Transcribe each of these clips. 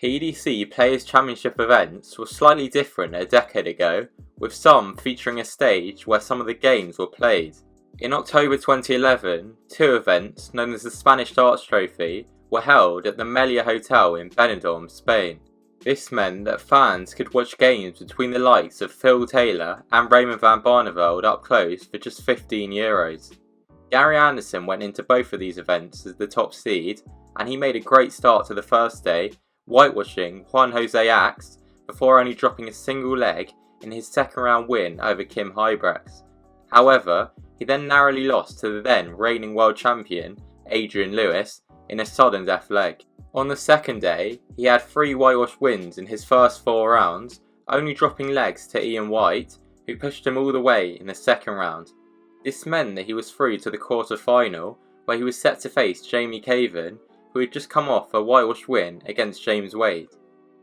PDC Players' Championship events were slightly different a decade ago, with some featuring a stage where some of the games were played. In October 2011, two events, known as the Spanish Darts Trophy, were held at the Melia Hotel in Benidorm, Spain. This meant that fans could watch games between the likes of Phil Taylor and Raymond van Barneveld up close for just €15. Gary Anderson went into both of these events as the top seed, and he made a great start to the first day, whitewashing Juan Jose Axe before only dropping a single leg in his second round win over Kim Huybrechts. However, he then narrowly lost to the then reigning world champion Adrian Lewis in a sudden death leg. On the second day, he had 3 whitewash wins in his first 4 rounds, only dropping legs to Ian White, who pushed him all the way in the second round. This meant that he was through to the quarter-final, where he was set to face Jamie Caven, who had just come off a whitewash win against James Wade.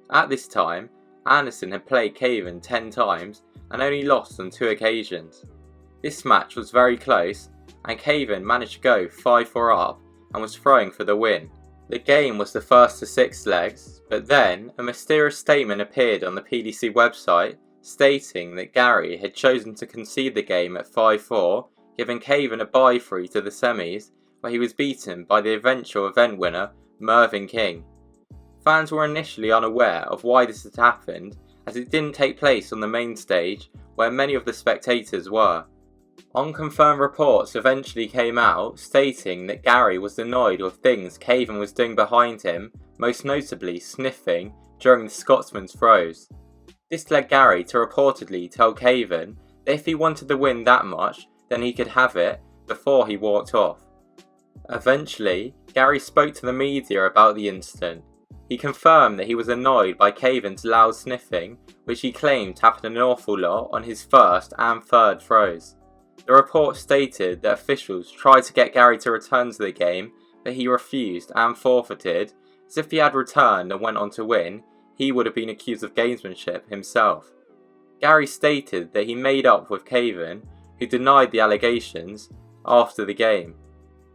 At this time, Anderson had played Caven 10 times and only lost on 2 occasions. This match was very close, and Caven managed to go 5-4 up and was throwing for the win. The game was the first to 6 legs, but then a mysterious statement appeared on the PDC website stating that Gary had chosen to concede the game at 5-4, giving Caven a bye through to the semis, where he was beaten by the eventual event winner, Mervyn King. Fans were initially unaware of why this had happened, as it didn't take place on the main stage, where many of the spectators were. Unconfirmed reports eventually came out stating that Gary was annoyed with things Caven was doing behind him, most notably sniffing during the Scotsman's throws. This led Gary to reportedly tell Caven that if he wanted the win that much, then he could have it before he walked off. Eventually, Gary spoke to the media about the incident. He confirmed that he was annoyed by Caven's loud sniffing, which he claimed happened an awful lot on his first and third throws. The report stated that officials tried to get Gary to return to the game, but he refused and forfeited, as if he had returned and went on to win, he would have been accused of gamesmanship himself. Gary stated that he made up with Caven, who denied the allegations, after the game.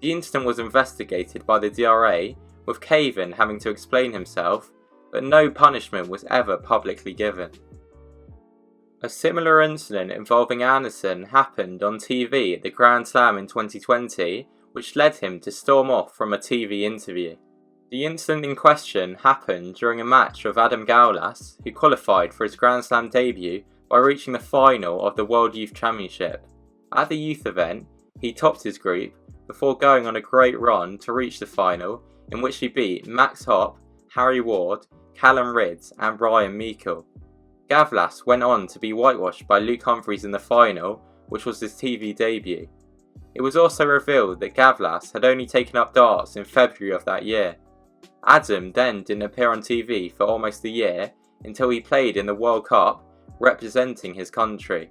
The incident was investigated by the DRA, with Caven having to explain himself, but no punishment was ever publicly given. A similar incident involving Anderson happened on TV at the Grand Slam in 2020, which led him to storm off from a TV interview. The incident in question happened during a match with Adam Gaulas, who qualified for his Grand Slam debut by reaching the final of the World Youth Championship. At the youth event, he topped his group before going on a great run to reach the final, in which he beat Max Hopp, Harry Ward, Callum Ridds and Ryan Meikle. Gavlas went on to be whitewashed by Luke Humphries in the final, which was his TV debut. It was also revealed that Gavlas had only taken up darts in February of that year. Adam then didn't appear on TV for almost a year until he played in the World Cup representing his country.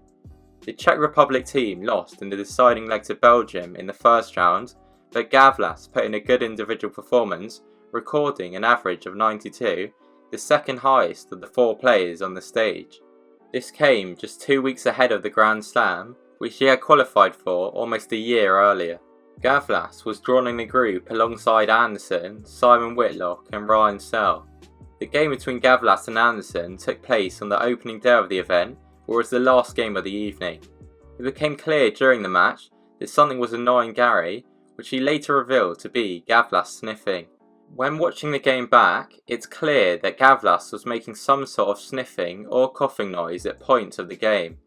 The Czech Republic team lost in the deciding leg to Belgium in the first round, but Gavlas put in a good individual performance, recording an average of 92, the second highest of the 4 players on the stage. This came just 2 weeks ahead of the Grand Slam, which he had qualified for almost a year earlier. Gavlas was drawn in the group alongside Anderson, Simon Whitlock and Ryan Sell. The game between Gavlas and Anderson took place on the opening day of the event, or as the last game of the evening. It became clear during the match that something was annoying Gary, which he later revealed to be Gavlas sniffing. When watching the game back, it's clear that Gavlas was making some sort of sniffing or coughing noise at points of the game.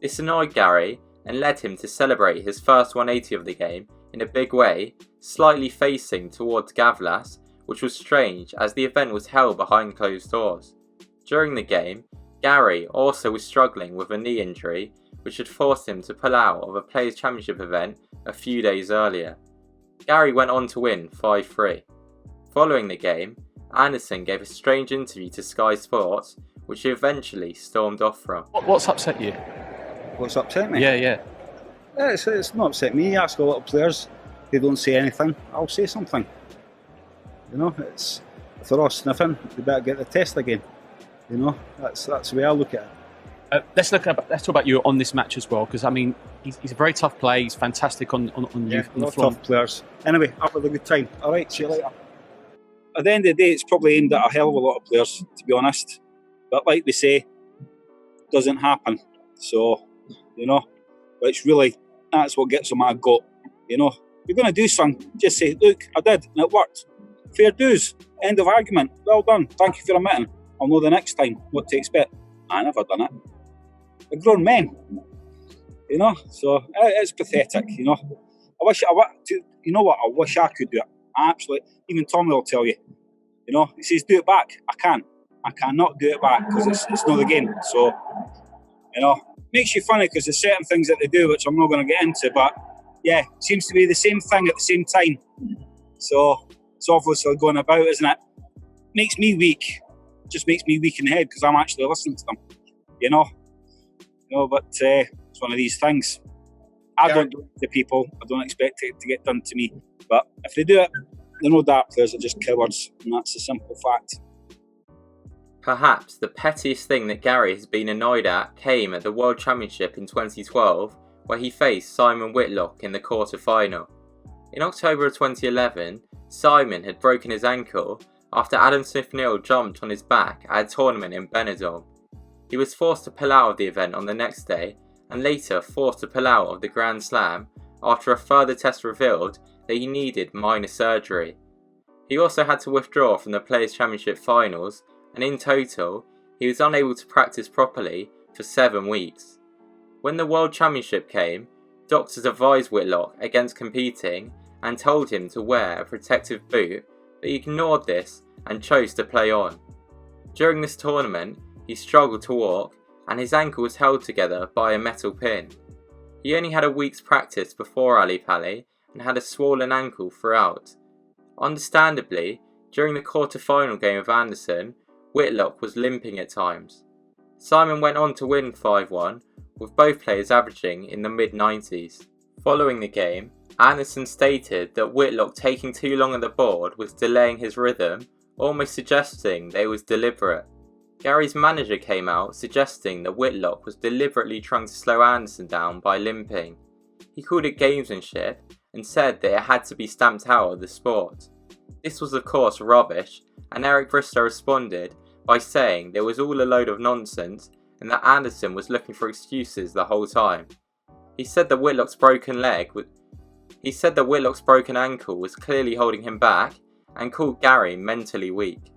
This annoyed Gary and led him to celebrate his first 180 of the game in a big way, slightly facing towards Gavlas, which was strange as the event was held behind closed doors. During the game, Gary also was struggling with a knee injury, which had forced him to pull out of a Players' Championship event a few days earlier. Gary went on to win 5-3. Following the game, Anderson gave a strange interview to Sky Sports, which he eventually stormed off from. What's upset you? What's upset me? Yeah. It's not upset me. Ask a lot of players. They don't say anything. I'll say something. You know, it's if they're all sniffing, they better get the test again. You know, that's the way I look at it. Let's talk about you on this match as well, because I mean, he's a very tough player. He's fantastic on Yeah, the front. tough players. Anyway, have a good time. All right, see you later. at the end of the day, it's probably aimed at a hell of a lot of players, to be honest. But like we say, it doesn't happen. So, but it's really, that's what gets on my goat. You're going to do something, just say, look, I did, and it worked. Fair dues, end of argument, well done, thank you for admitting. I'll know the next time what to expect. I never done it. They're grown men, so it's pathetic, I wish, I wish I could do it. Absolutely, even Tommy will tell you, he says, do it back. I cannot do it back because it's not the game. So, makes you funny because there's certain things that they do which I'm not going to get into, but yeah, it seems to be the same thing at the same time. So it's obviously going about, isn't it? Makes me weak. Just makes me weak in the head because I'm actually listening to them. But it's one of these things. I don't do it to people. I don't expect it to get done to me. But if they do it, they're no dart players, they're just cowards, and that's a simple fact. Perhaps the pettiest thing that Gary has been annoyed at came at the World Championship in 2012, where he faced Simon Whitlock in the quarter-final. In October of 2011, Simon had broken his ankle after Adam Smith-Neale jumped on his back at a tournament in Benidorm. He was forced to pull out of the event on the next day, and later forced to pull out of the Grand Slam after a further test revealed that he needed minor surgery. He also had to withdraw from the Players' Championship finals, and in total, he was unable to practice properly for 7 weeks. When the World Championship came, doctors advised Whitlock against competing and told him to wear a protective boot, but he ignored this and chose to play on. During this tournament, he struggled to walk and his ankle was held together by a metal pin. He only had a week's practice before Ali Pali and had a swollen ankle throughout. Understandably, during the quarter-final game of Anderson, Whitlock was limping at times. Simon went on to win 5-1, with both players averaging in the mid-90s. Following the game, Anderson stated that Whitlock taking too long on the board was delaying his rhythm, almost suggesting that it was deliberate. Gary's manager came out suggesting that Whitlock was deliberately trying to slow Anderson down by limping. He called it gamesmanship and said that it had to be stamped out of the sport. This was of course rubbish, and Eric Bristow responded by saying there was all a load of nonsense and that Anderson was looking for excuses the whole time. He said that Whitlock's broken ankle was clearly holding him back and called Gary mentally weak.